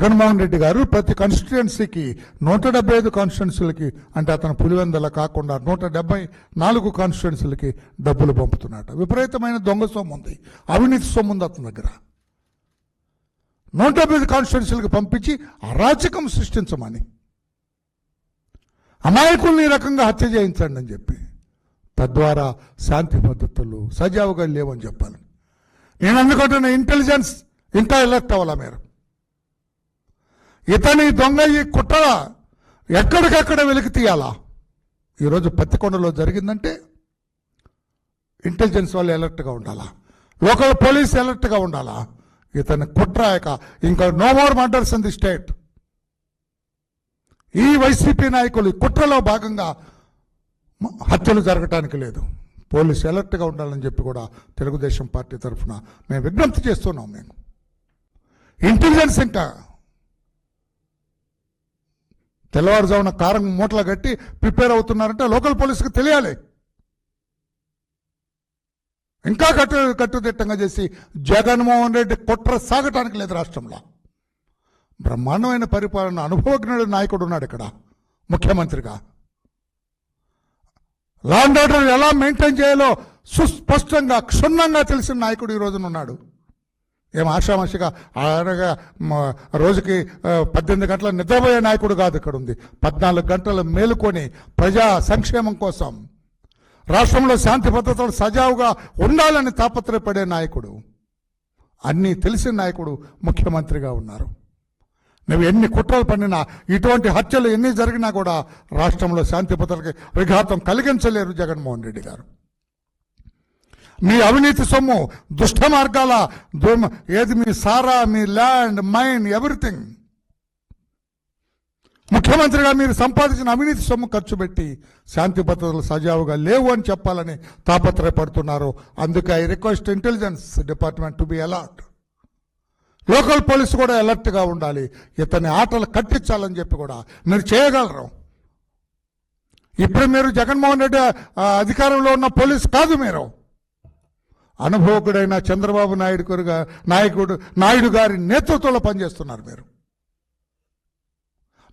జగన్మోహన్ రెడ్డి గారు ప్రతి కాన్స్టిట్యుయెన్సీకి 175 కాన్స్టిట్యుయెన్సీలకి, అంటే అతను పులివెందల కాకుండా 174 కాన్స్టిట్యుయెన్సీలకి డబ్బులు పంపుతున్నాడు. విపరీతమైన దొంగ సొమ్ము ఉంది, అవినీతి సొమ్ము ఉంది అతని దగ్గర. 175 కాన్స్టిట్యుయెన్సీలకు పంపించి అరాచకం సృష్టించమని, అమాయకుల్ని ఈ రకంగా హత్య చేయించండి అని చెప్పి, తద్వారా శాంతి భద్రతలు సజావుగా లేవని చెప్పాలి. నేను అందుకుంటున్న ఇంటెలిజెన్స్ ఇంకా ఎలర్ట్ అవ్వాలా మీరు. ఇతని దొంగ ఈ కుట్ర ఎక్కడికక్కడ వెలికి తీయాలా. ఈరోజు పత్తికొండలో జరిగిందంటే ఇంటెలిజెన్స్ వాళ్ళు ఎలర్ట్గా ఉండాలా, లోకల్ పోలీస్ ఎలర్ట్గా ఉండాలా. ఇతని కుట్ర ఇంకా no more murders in the state. ఈ వైసీపీ నాయకులు కుట్రలో భాగంగా హత్యలు జరగటానికి లేదు. పోలీసు ఎలర్ట్గా ఉండాలని చెప్పి కూడా తెలుగుదేశం పార్టీ తరఫున మేము విజ్ఞప్తి చేస్తున్నాం. మేము ఇంటెలిజెన్స్ ఇంకా తెల్లవారుజామున కారం మూటలు కట్టి ప్రిపేర్ అవుతున్నారంటే లోకల్ పోలీసుకు తెలియాలి. ఇంకా కట్టుదిట్టంగా చేసి జగన్మోహన్ రెడ్డి కుట్ర సాగటానికి లేదు. రాష్ట్రంలో బ్రహ్మాండమైన పరిపాలన, అనుభవజ్ఞుడు నాయకుడు ఉన్నాడు ఇక్కడ ముఖ్యమంత్రిగా. లా అండ్ ఆర్డర్ ఎలా మెయింటైన్ చేయాలో సుస్పష్టంగా క్షుణ్ణంగా తెలిసిన నాయకుడు ఈ రోజున ఉన్నాడు. ఏం ఆషామాషిగా రోజుకి 18 గంటల నిద్రపోయే నాయకుడు కాదు ఇక్కడ ఉంది. 14 గంటలు మేలుకొని ప్రజా సంక్షేమం కోసం, రాష్ట్రంలో శాంతి భద్రతలు సజావుగా ఉండాలని తాపత్రయపడే నాయకుడు, అన్నీ తెలిసిన నాయకుడు ముఖ్యమంత్రిగా ఉన్నారు. నువ్వు ఎన్ని కుట్రలు పన్నినా, ఇటువంటి హత్యలు ఎన్ని జరిగినా కూడా రాష్ట్రంలో శాంతి భద్రతకి విఘాతం కలిగించలేరు జగన్మోహన్ రెడ్డి గారు. మీ అవినీతి సొమ్ము, దుష్ట మార్గాల ఏది, మీ సారా, మీ ల్యాండ్, మైన్, ఎవ్రీథింగ్, ముఖ్యమంత్రిగా మీరు సంపాదించిన అవినీతి సొమ్ము ఖర్చు పెట్టి శాంతి భద్రతలు సజావుగా లేవు అని చెప్పాలని తాపత్రయపడుతున్నారు. అందుకే I request intelligence department to be alert. Local police కూడా అలర్ట్గా ఉండాలి. ఇతని ఆటలు కట్టించాలని చెప్పి కూడా మీరు చేయగలరు. ఇప్పుడు మీరు జగన్మోహన్ రెడ్డి అధికారంలో ఉన్న పోలీసు కాదు, మీరు అనుభవకుడైన చంద్రబాబు నాయుడు గారి నేతృత్వంలో పనిచేస్తున్నారు. మీరు,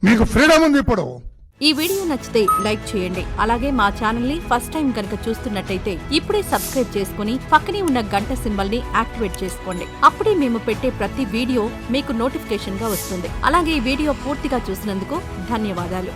మీకు ఫ్రీడమ్ ఉంది ఇప్పుడు. ఈ వీడియో నచ్చితే లైక్ చేయండి. అలాగే మా ఛానల్ ని ఫస్ట్ టైం కనుక చూస్తున్నట్టయితే ఇప్పుడే సబ్స్క్రైబ్ చేసుకుని పక్కనే ఉన్న గంట సింబల్ ని యాక్టివేట్ చేసుకోండి. అప్పుడే మేము పెట్టే ప్రతి వీడియో మీకు నోటిఫికేషన్ గా వస్తుంది. అలాగే ఈ వీడియో పూర్తిగా చూసినందుకు ధన్యవాదాలు.